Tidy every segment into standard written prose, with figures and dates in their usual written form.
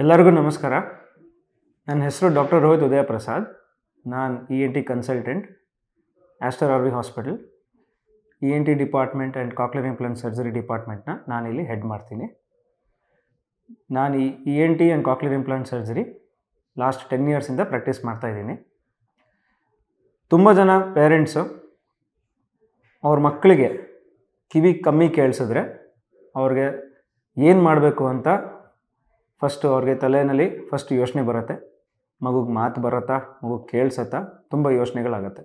ಎಲ್ಲರಿಗೂ ನಮಸ್ಕಾರ. ನನ್ನ ಹೆಸರು ಡಾಕ್ಟರ್ ರೋಹಿತ್ ಉದಯ ಪ್ರಸಾದ್. ನಾನು ENT consultant, Aster RV hospital, ENT department and cochlear implant surgery ಡಿಪಾರ್ಟ್ಮೆಂಟ್ನ ನಾನಿಲ್ಲಿ ಹೆಡ್ ಮಾಡ್ತೀನಿ. ನಾನು ಈ ENT and cochlear implant surgery last 10 ಇಯರ್ಸಿಂದ ಪ್ರಾಕ್ಟೀಸ್ ಮಾಡ್ತಾಯಿದ್ದೀನಿ. ತುಂಬ ಜನ ಪೇರೆಂಟ್ಸು ಅವ್ರ ಮಕ್ಕಳಿಗೆ ಕಿವಿ ಕಮ್ಮಿ ಕೇಳಿಸಿದ್ರೆ ಅವ್ರಿಗೆ ಏನು ಮಾಡಬೇಕು ಅಂತ ಫಸ್ಟು ಅವ್ರಿಗೆ ತಲೆಯಲ್ಲಿ ಯೋಚನೆ ಬರುತ್ತೆ. ಮಗುಗೆ ಮಾತು ಬರುತ್ತಾ, ಮಗುಗೆ ಕೇಳಿಸತ್ತಾ, ತುಂಬ ಯೋಚನೆಗಳಾಗತ್ತೆ.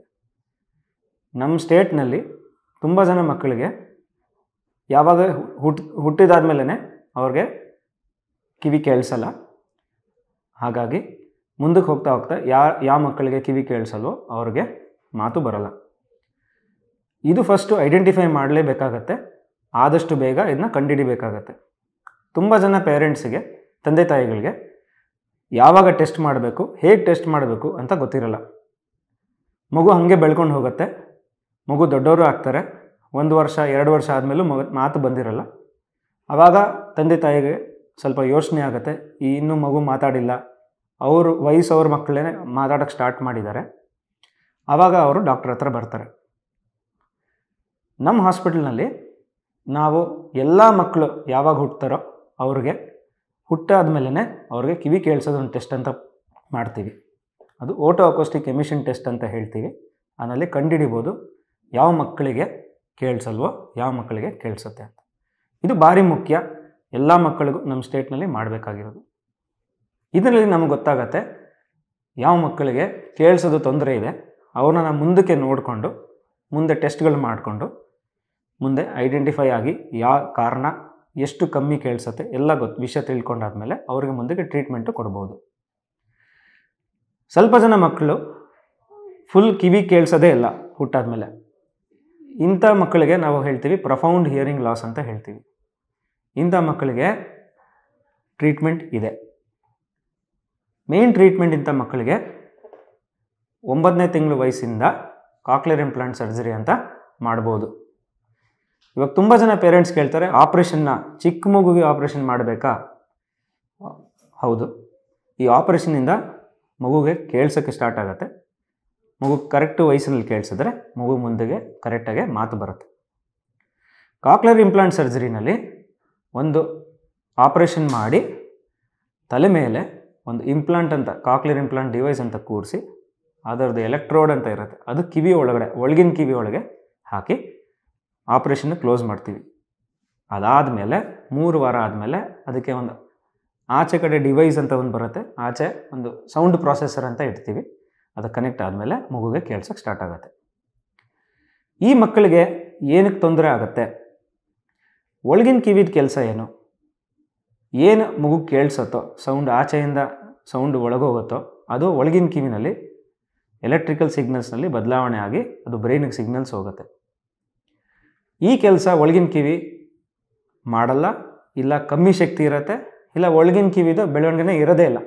ನಮ್ಮ ಸ್ಟೇಟ್ನಲ್ಲಿ ತುಂಬ ಜನ ಮಕ್ಕಳಿಗೆ ಯಾವಾಗ ಹುಟ್ಟಿದಾದ್ಮೇಲೆ ಅವ್ರಿಗೆ ಕಿವಿ ಕೇಳಿಸಲ್ಲ. ಹಾಗಾಗಿ ಮುಂದಕ್ಕೆ ಹೋಗ್ತಾ ಹೋಗ್ತಾ ಯಾವ ಮಕ್ಕಳಿಗೆ ಕಿವಿ ಕೇಳಿಸಲ್ವೋ ಅವ್ರಿಗೆ ಮಾತು ಬರಲ್ಲ. ಇದು ಫಸ್ಟು ಐಡೆಂಟಿಫೈ ಮಾಡಲೇಬೇಕಾಗತ್ತೆ. ಆದಷ್ಟು ಬೇಗ ಇದನ್ನ ಕಂಡುಹಿಡಿಬೇಕಾಗತ್ತೆ. ತುಂಬ ಜನ ಪೇರೆಂಟ್ಸಿಗೆ, ತಂದೆ ತಾಯಿಗಳಿಗೆ ಯಾವಾಗ ಟೆಸ್ಟ್ ಮಾಡಬೇಕು, ಹೇಗೆ ಟೆಸ್ಟ್ ಮಾಡಬೇಕು ಅಂತ ಗೊತ್ತಿರಲ್ಲ. ಮಗು ಹಾಗೆ ಬೆಳ್ಕೊಂಡು ಹೋಗುತ್ತೆ. ಮಗು ದೊಡ್ಡವರು ಆಗ್ತಾರೆ. 1 ವರ್ಷ 2 ವರ್ಷ ಆದಮೇಲೂ ಮಾತು ಬಂದಿರಲ್ಲ. ಆವಾಗ ತಂದೆ ತಾಯಿಗೆ ಸ್ವಲ್ಪ ಯೋಚನೆ ಆಗುತ್ತೆ, ಇನ್ನೂ ಮಗು ಮಾತಾಡಿಲ್ಲ, ಅವರು ವಯಸ್ಸವ್ರ ಮಕ್ಕಳೇ ಮಾತಾಡೋಕ್ಕೆ ಸ್ಟಾರ್ಟ್ ಮಾಡಿದ್ದಾರೆ. ಆವಾಗ ಅವರು ಡಾಕ್ಟ್ರ್ ಹತ್ರ ಬರ್ತಾರೆ. ನಮ್ಮ ಹಾಸ್ಪಿಟಲ್ನಲ್ಲಿ ನಾವು ಎಲ್ಲ ಮಕ್ಕಳು ಯಾವಾಗ ಹುಟ್ಟುತ್ತಾರೋ ಅವ್ರಿಗೆ ಹುಟ್ಟಾದ್ಮೇಲೆ ಅವ್ರಿಗೆ ಕಿವಿ ಕೇಳಿಸೋದು ಒಂದು ಟೆಸ್ಟ್ ಅಂತ ಮಾಡ್ತೀವಿ. ಅದು ಓಟೋ ಅಕೋಸ್ಟಿಕ್ ಎಮಿಷನ್ ಟೆಸ್ಟ್ ಅಂತ ಹೇಳ್ತೀವಿ. ಅದರಲ್ಲಿ ಕಂಡುಹಿಡಿಬೋದು ಯಾವ ಮಕ್ಕಳಿಗೆ ಕೇಳಿಸಲ್ವೋ, ಯಾವ ಮಕ್ಕಳಿಗೆ ಕೇಳಿಸುತ್ತೆ ಅಂತ. ಇದು ಭಾರಿ ಮುಖ್ಯ. ಎಲ್ಲ ಮಕ್ಕಳಿಗೂ ನಮ್ಮ ಸ್ಟೇಟ್ನಲ್ಲಿ ಮಾಡಬೇಕಾಗಿರೋದು. ಇದರಲ್ಲಿ ನಮಗೆ ಗೊತ್ತಾಗತ್ತೆ ಯಾವ ಮಕ್ಕಳಿಗೆ ಕೇಳಿಸೋದು ತೊಂದರೆ ಇದೆ. ಅವ್ರನ್ನ ನಾವು ಮುಂದಕ್ಕೆ ನೋಡಿಕೊಂಡು ಮುಂದೆ ಟೆಸ್ಟ್ಗಳು ಮಾಡಿಕೊಂಡು ಮುಂದೆ ಐಡೆಂಟಿಫೈ ಆಗಿ ಯಾವ ಕಾರಣ, ಎಷ್ಟು ಕಮ್ಮಿ ಕೇಳಿಸುತ್ತೆ ಎಲ್ಲ ವಿಷಯ ತಿಳ್ಕೊಂಡಾದ್ಮೇಲೆ ಅವ್ರಿಗೆ ಮುಂದಕ್ಕೆ ಟ್ರೀಟ್ಮೆಂಟು ಕೊಡ್ಬೋದು. ಸ್ವಲ್ಪ ಜನ ಮಕ್ಕಳು ಫುಲ್ ಕಿವಿ ಕೇಳಿಸೋದೇ ಇಲ್ಲ ಹುಟ್ಟಾದ್ಮೇಲೆ. ಇಂಥ ಮಕ್ಕಳಿಗೆ ನಾವು ಹೇಳ್ತೀವಿ ಪ್ರೊಫೌಂಡ್ ಹಿಯರಿಂಗ್ ಲಾಸ್ ಅಂತ ಹೇಳ್ತೀವಿ. ಇಂಥ ಮಕ್ಕಳಿಗೆ ಟ್ರೀಟ್ಮೆಂಟ್ ಇದೆ. ಮೇನ್ ಟ್ರೀಟ್ಮೆಂಟ್ ಇಂಥ ಮಕ್ಕಳಿಗೆ 9ನೇ ತಿಂಗಳು ವಯಸ್ಸಿಂದ ಕಾಕ್ಲಿಯರ್ ಇಂಪ್ಲಾಂಟ್ ಸರ್ಜರಿ ಅಂತ ಮಾಡ್ಬೋದು. ಇವಾಗ ತುಂಬ ಜನ ಪೇರೆಂಟ್ಸ್ ಕೇಳ್ತಾರೆ, ಆಪ್ರೇಷನ್ನ ಚಿಕ್ಕ ಮಗುಗೆ ಆಪ್ರೇಷನ್ ಮಾಡಬೇಕಾ? ಹೌದು. ಈ ಆಪ್ರೇಷನ್ನಿಂದ ಮಗುಗೆ ಕೇಳ್ಸೋಕ್ಕೆ ಸ್ಟಾರ್ಟ್ ಆಗುತ್ತೆ. ಮಗು ಕರೆಕ್ಟ್ ವಯಸ್ಸಿನಲ್ಲಿ ಕೇಳಿಸಿದ್ರೆ ಮಗು ಮುಂದೆಗೆ ಕರೆಕ್ಟಾಗಿ ಮಾತು ಬರುತ್ತೆ. ಕಾಕ್ಲಿಯರ್ ಇಂಪ್ಲಾಂಟ್ ಸರ್ಜರಿನಲ್ಲಿ ಒಂದು ಆಪ್ರೇಷನ್ ಮಾಡಿ ತಲೆ ಮೇಲೆ ಒಂದು ಇಂಪ್ಲಾಂಟ್ ಅಂತ, ಕಾಕ್ಲಿಯರ್ ಇಂಪ್ಲಾಂಟ್ ಡಿವೈಸ್ ಅಂತ ಕೂರಿಸಿ ಅದರದ್ದು ಎಲೆಕ್ಟ್ರೋಡ್ ಅಂತ ಇರುತ್ತೆ, ಅದು ಕಿವಿ ಒಳಗಡೆ, ಒಳಗಿನ ಕಿವಿ ಒಳಗೆ ಹಾಕಿ ಆಪ್ರೇಷನ್ನ ಕ್ಲೋಸ್ ಮಾಡ್ತೀವಿ. ಅದಾದಮೇಲೆ 3 ವಾರ ಆದಮೇಲೆ ಅದಕ್ಕೆ ಒಂದು ಆಚೆ ಕಡೆ ಡಿವೈಸ್ ಅಂತ ಒಂದು ಬರುತ್ತೆ, ಆಚೆ ಒಂದು ಸೌಂಡ್ ಪ್ರೊಸೆಸರ್ ಅಂತ ಇಡ್ತೀವಿ. ಅದು ಕನೆಕ್ಟ್ ಆದಮೇಲೆ ಮಗುಗೆ ಕೇಳ್ಸೋಕ್ಕೆ ಸ್ಟಾರ್ಟ್ ಆಗುತ್ತೆ. ಈ ಮಕ್ಕಳಿಗೆ ಏನಕ್ಕೆ ತೊಂದರೆ ಆಗುತ್ತೆ? ಒಳಗಿನ ಕಿವಿದ ಕೆಲಸ ಏನು ಮಗು ಕೇಳಿಸುತ್ತೋ, ಸೌಂಡ್ ಆಚೆಯಿಂದ ಸೌಂಡ್ ಒಳಗೋಗುತ್ತೋ ಅದು ಒಳಗಿನ ಕಿವಿನಲ್ಲಿ ಎಲೆಕ್ಟ್ರಿಕಲ್ ಸಿಗ್ನಲ್ಸ್ನಲ್ಲಿ ಬದಲಾವಣೆ ಆಗಿ ಅದು ಬ್ರೈನಿಗೆ ಸಿಗ್ನಲ್ಸ್ ಹೋಗುತ್ತೆ. ಈ ಕೆಲಸ ಒಳಗಿನ ಕಿವಿ ಮಾಡಲ್ಲ, ಇಲ್ಲ ಕಮ್ಮಿ ಶಕ್ತಿ ಇರುತ್ತೆ, ಇಲ್ಲ ಒಳಗಿನ ಕಿವಿದು ಬೆಳವಣಿಗೆ ಇರೋದೇ ಇಲ್ಲ.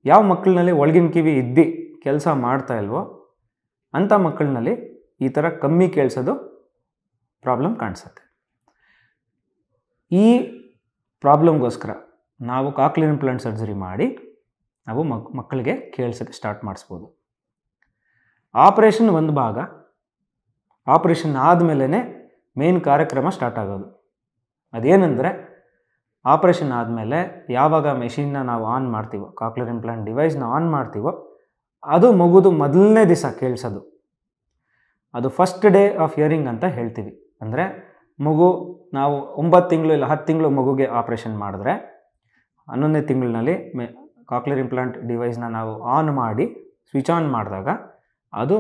ಯಾವ ಮಕ್ಕಳಿನಲ್ಲಿ ಒಳಗಿನ ಕಿವಿ ಇದ್ದು ಕೆಲಸ ಮಾಡ್ತಾ ಇಲ್ವೋ ಅಂಥ ಮಕ್ಕಳಿನಲ್ಲಿ ಈ ಥರ ಕಮ್ಮಿ ಕೇಳಿಸೋದು ಪ್ರಾಬ್ಲಮ್ ಕಾಣಿಸುತ್ತೆ. ಈ ಪ್ರಾಬ್ಲಮ್ಗೋಸ್ಕರ ನಾವು ಕಾಕ್ಲಿಯರ್ ಇಂಪ್ಲಾಂಟ್ ಸರ್ಜರಿ ಮಾಡಿ ನಾವು ಮಕ್ಕಳಿಗೆ ಕೇಳಿಸೋಕ್ಕೆ ಸ್ಟಾರ್ಟ್ ಮಾಡಿಸ್ಬೋದು. ಆಪ್ರೇಷನ್ ಒಂದು ಭಾಗ. ಆಪ್ರೇಷನ್ ಆದಮೇಲೆ ಮೇನ್ ಕಾರ್ಯಕ್ರಮ ಸ್ಟಾರ್ಟ್ ಆಗೋದು. ಅದೇನೆಂದರೆ, ಆಪ್ರೇಷನ್ ಆದಮೇಲೆ ಯಾವಾಗ ಮೆಷಿನ್ನ ನಾವು ಆನ್ ಮಾಡ್ತೀವೋ, ಕಾಕ್ಲಿಯರ್ ಇಂಪ್ಲಾಂಟ್ ಡಿವೈಸ್ನ ಆನ್ ಮಾಡ್ತೀವೋ ಅದು ಮಗುದು ಮೊದಲನೇ ದಿವಸ ಕೇಳಿಸೋದು. ಅದು ಫಸ್ಟ್ ಡೇ ಆಫ್ ಹಿಯರಿಂಗ್ ಅಂತ ಹೇಳ್ತೀವಿ. ಅಂದರೆ ಮಗು ನಾವು 9 ತಿಂಗಳು ಇಲ್ಲ 10 ತಿಂಗಳು ಮಗುಗೆ ಆಪ್ರೇಷನ್ ಮಾಡಿದ್ರೆ 11ನೇ ತಿಂಗಳಿನಲ್ಲಿ ಕಾಕ್ಲಿಯರ್ ಇಂಪ್ಲಾಂಟ್ ಡಿವೈಸ್ನ ನಾವು ಆನ್ ಮಾಡಿ ಸ್ವಿಚ್ ಆನ್ ಮಾಡಿದಾಗ ಅದು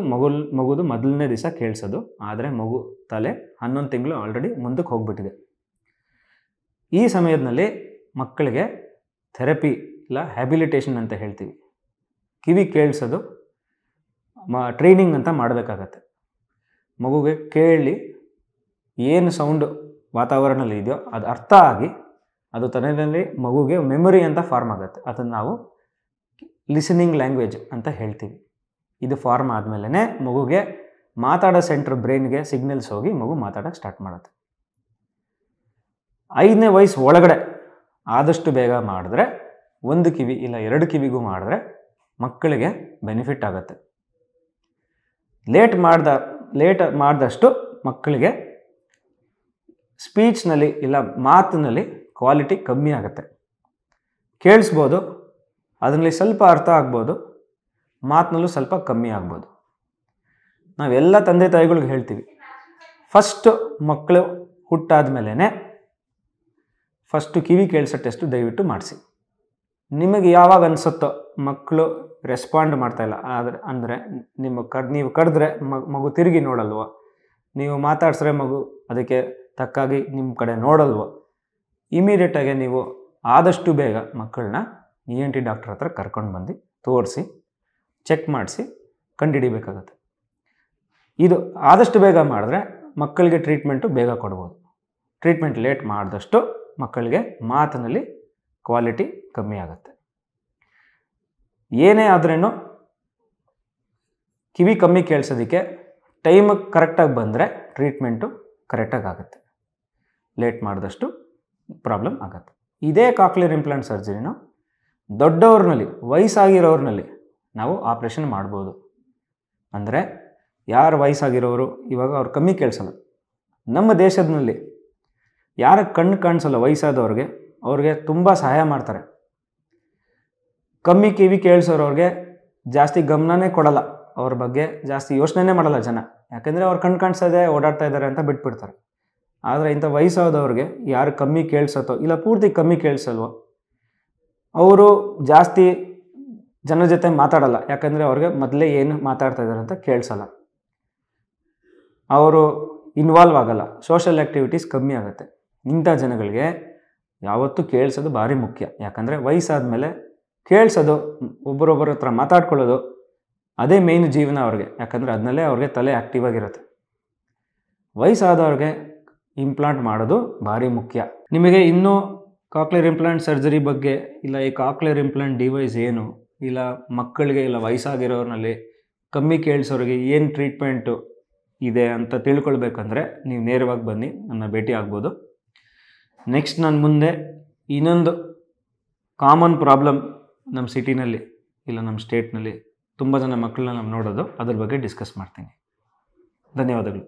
ಮಗುದು ಮೊದಲನೇ ದಿವಸ ಕೇಳಿಸೋದು. ಆದರೆ ಮಗು ತಲೆ 11 ತಿಂಗಳು ಆಲ್ರೆಡಿ ಮುಂದಕ್ಕೆ ಹೋಗ್ಬಿಟ್ಟಿದೆ. ಈ ಸಮಯದಲ್ಲಿ ಮಕ್ಕಳಿಗೆ ಥೆರಪಿ ಇಲ್ಲ ಹ್ಯಾಬಿಲಿಟೇಷನ್ ಅಂತ ಹೇಳ್ತೀವಿ, ಕಿವಿ ಕೇಳಿಸೋದು ಟ್ರೈನಿಂಗ್ ಅಂತ ಮಾಡಬೇಕಾಗತ್ತೆ. ಮಗುಗೆ ಕೇಳಿ ಏನು ಸೌಂಡು ವಾತಾವರಣದಲ್ಲಿ ಇದೆಯೋ ಅದು ಅರ್ಥ ಆಗಿ ಅದು ತಲೆಯಲ್ಲಿ ಮಗುಗೆ ಮೆಮೊರಿ ಅಂತ ಫಾರ್ಮ್ ಆಗುತ್ತೆ. ಅದನ್ನು ನಾವು ಲಿಸನಿಂಗ್ ಲ್ಯಾಂಗ್ವೇಜ್ ಅಂತ ಹೇಳ್ತೀವಿ. ಇದು ಫಾರ್ಮ್ ಆದಮೇಲೆ ಮಗುಗೆ ಮಾತಾಡೋ ಸೆಂಟ್ರ್ ಬ್ರೈನ್ಗೆ ಸಿಗ್ನಲ್ಸ್ ಹೋಗಿ ಮಗು ಮಾತಾಡೋಕ್ಕೆ ಸ್ಟಾರ್ಟ್ ಮಾಡುತ್ತೆ. 5ನೇ ವಯಸ್ಸು ಒಳಗಡೆ ಆದಷ್ಟು ಬೇಗ ಮಾಡಿದ್ರೆ, ಒಂದು ಕಿವಿ ಇಲ್ಲ 2 ಕಿವಿಗೂ ಮಾಡಿದ್ರೆ ಮಕ್ಕಳಿಗೆ ಬೆನಿಫಿಟ್ ಆಗುತ್ತೆ. ಲೇಟ್ ಮಾಡಿದಷ್ಟು ಮಕ್ಕಳಿಗೆ ಸ್ಪೀಚ್ನಲ್ಲಿ ಇಲ್ಲ ಮಾತಿನಲ್ಲಿ ಕ್ವಾಲಿಟಿ ಕಮ್ಮಿ ಆಗುತ್ತೆ. ಕೇಳಿಸ್ಬೋದು, ಅದರಲ್ಲಿ ಸ್ವಲ್ಪ ಅರ್ಥ ಆಗ್ಬೋದು, ಮಾತಿನಲ್ಲೂ ಸ್ವಲ್ಪ ಕಮ್ಮಿ ಆಗ್ಬೋದು. ನಾವೆಲ್ಲ ತಂದೆ ತಾಯಿಗಳಿಗೆ ಹೇಳ್ತೀವಿ, ಫಸ್ಟು ಮಕ್ಕಳು ಹುಟ್ಟಾದ ಮೇಲೇ ಫಸ್ಟು ಕಿವಿ ಕೇಳಿಸೋ ಟೆಸ್ಟು ದಯವಿಟ್ಟು ಮಾಡಿಸಿ. ನಿಮಗೆ ಯಾವಾಗ ಅನಿಸುತ್ತೋ ಮಕ್ಕಳು ರೆಸ್ಪಾಂಡ್ ಮಾಡ್ತಾಯಿಲ್ಲ ಅಂದರೆ ನೀವು ಕರೆದ್ರೆ ಮಗು ತಿರುಗಿ ನೋಡಲ್ವ, ನೀವು ಮಾತಾಡ್ಸ್ರೆ ಮಗು ಅದಕ್ಕೆ ತಕ್ಕಾಗಿ ನಿಮ್ಮ ಕಡೆ ನೋಡಲ್ವ, ಇಮಿಡಿಯೇಟಾಗಿ ನೀವು ಆದಷ್ಟು ಬೇಗ ಮಕ್ಕಳನ್ನ ENT ಡಾಕ್ಟರ್ ಹತ್ರ ಕರ್ಕೊಂಡು ಬಂದು ತೋರಿಸಿ ಚೆಕ್ ಮಾಡಿಸಿ ಕಂಡುಹಿಡಿಬೇಕಾಗತ್ತೆ. ಇದು ಆದಷ್ಟು ಬೇಗ ಮಾಡಿದ್ರೆ ಮಕ್ಕಳಿಗೆ ಟ್ರೀಟ್ಮೆಂಟು ಬೇಗ ಕೊಡ್ಬೋದು. ಟ್ರೀಟ್ಮೆಂಟ್ ಲೇಟ್ ಮಾಡಿದಷ್ಟು ಮಕ್ಕಳಿಗೆ ಮಾತಿನಲ್ಲಿ ಕ್ವಾಲಿಟಿ ಕಮ್ಮಿ ಆಗುತ್ತೆ. ಏನೇ ಆದ್ರೂ ಕಿವಿ ಕಮ್ಮಿ ಕೇಳಿಸೋದಕ್ಕೆ ಟೈಮ್ ಕರೆಕ್ಟಾಗಿ ಬಂದರೆ ಟ್ರೀಟ್ಮೆಂಟು ಕರೆಕ್ಟಾಗಿ ಆಗುತ್ತೆ. ಲೇಟ್ ಮಾಡಿದಷ್ಟು ಪ್ರಾಬ್ಲಮ್ ಆಗುತ್ತೆ. ಇದೇ ಕಾಕ್ಲಿಯರ್ ಇಂಪ್ಲಾಂಟ್ ಸರ್ಜರಿನೂ ದೊಡ್ಡವ್ರನಲ್ಲಿ, ವಯಸ್ಸಾಗಿರೋರ್ನಲ್ಲಿ ನಾವು ಆಪ್ರೇಷನ್ ಮಾಡ್ಬೋದು. ಅಂದರೆ ಯಾರು ವಯಸ್ಸಾಗಿರೋರು ಇವಾಗ ಅವ್ರು ಕಮ್ಮಿ ಕೇಳಿಸಲ್ಲ. ನಮ್ಮ ದೇಶದಲ್ಲಿ ಯಾರ ಕಣ್ಣು ಕಾಣಿಸಲ್ಲ ವಯಸ್ಸಾದವ್ರಿಗೆ, ಅವ್ರಿಗೆ ತುಂಬ ಸಹಾಯ ಮಾಡ್ತಾರೆ. ಕಮ್ಮಿ ಕಿವಿ ಕೇಳಿಸೋರವ್ರಿಗೆ ಜಾಸ್ತಿ ಗಮನನೇ ಕೊಡಲ್ಲ, ಅವ್ರ ಬಗ್ಗೆ ಜಾಸ್ತಿ ಯೋಚನೆ ಮಾಡಲ್ಲ ಜನ. ಯಾಕೆಂದರೆ ಅವ್ರು ಕಣ್ಣು ಕಾಣಿಸೋದೇ ಓಡಾಡ್ತಾ ಇದ್ದಾರೆ ಅಂತ ಬಿಟ್ಬಿಡ್ತಾರೆ. ಆದರೆ ಇಂಥ ವಯಸ್ಸಾದವ್ರಿಗೆ ಯಾರು ಕಮ್ಮಿ ಕೇಳಿಸತ್ತೋ ಇಲ್ಲ ಪೂರ್ತಿ ಕಮ್ಮಿ ಕೇಳಿಸಲ್ವೋ ಅವರು ಜಾಸ್ತಿ ಜನರ ಜೊತೆ ಮಾತಾಡಲ್ಲ. ಯಾಕಂದರೆ ಅವ್ರಿಗೆ ಮೊದಲೇ ಏನು ಮಾತಾಡ್ತಾ ಇದ್ದಾರೆ ಅಂತ ಕೇಳಿಸಲ್ಲ, ಅವರು ಇನ್ವಾಲ್ವ್ ಆಗಲ್ಲ, ಸೋಷಲ್ ಆ್ಯಕ್ಟಿವಿಟೀಸ್ ಕಮ್ಮಿ ಆಗುತ್ತೆ. ಇಂಥ ಜನಗಳಿಗೆ ಯಾವತ್ತೂ ಕೇಳಿಸೋದು ಭಾರಿ ಮುಖ್ಯ. ಯಾಕಂದರೆ ವಯಸ್ಸಾದ ಮೇಲೆ ಕೇಳಿಸೋದು, ಒಬ್ಬರೊಬ್ಬರ ಹತ್ರ ಮಾತಾಡ್ಕೊಳ್ಳೋದು ಅದೇ ಮೇಯ್ನ್ ಜೀವನ ಅವ್ರಿಗೆ. ಯಾಕಂದರೆ ಅದನ್ನಲ್ಲೇ ಅವ್ರಿಗೆ ತಲೆ ಆ್ಯಕ್ಟಿವ್ ಆಗಿರುತ್ತೆ. ವಯಸ್ಸಾದವ್ರಿಗೆ ಇಂಪ್ಲಾಂಟ್ ಮಾಡೋದು ಭಾರಿ ಮುಖ್ಯ. ನಿಮಗೆ ಇನ್ನೂ ಕಾಕ್ಲಿಯರ್ ಇಂಪ್ಲಾಂಟ್ ಸರ್ಜರಿ ಬಗ್ಗೆ ಇಲ್ಲ ಈ ಕಾಕ್ಲಿಯರ್ ಇಂಪ್ಲಾಂಟ್ ಡಿವೈಸ್ ಏನು, ಇಲ್ಲ ಮಕ್ಕಳಿಗೆ ಇಲ್ಲ ವಯಸ್ಸಾಗಿರೋರ್ನಲ್ಲಿ ಕಮ್ಮಿ ಕೇಳಿಸೋರಿಗೆ ಏನು ಟ್ರೀಟ್ಮೆಂಟು ಇದೆ ಅಂತ ತಿಳ್ಕೊಳ್ಬೇಕಂದ್ರೆ ನೀವು ನೇರವಾಗಿ ಬನ್ನಿ, ನನ್ನ ಭೇಟಿ ಆಗ್ಬೋದು. ನೆಕ್ಸ್ಟ್ ನಾನು ಮುಂದೆ ಇನ್ನೊಂದು ಕಾಮನ್ ಪ್ರಾಬ್ಲಮ್ ನಮ್ಮ ಸಿಟಿನಲ್ಲಿ ಇಲ್ಲ ನಮ್ಮ ಸ್ಟೇಟ್ನಲ್ಲಿ ತುಂಬ ಜನ ಮಕ್ಕಳನ್ನ ನಾವು ನೋಡೋದು, ಅದ್ರ ಬಗ್ಗೆ ಡಿಸ್ಕಸ್ ಮಾಡ್ತೀನಿ. ಧನ್ಯವಾದಗಳು.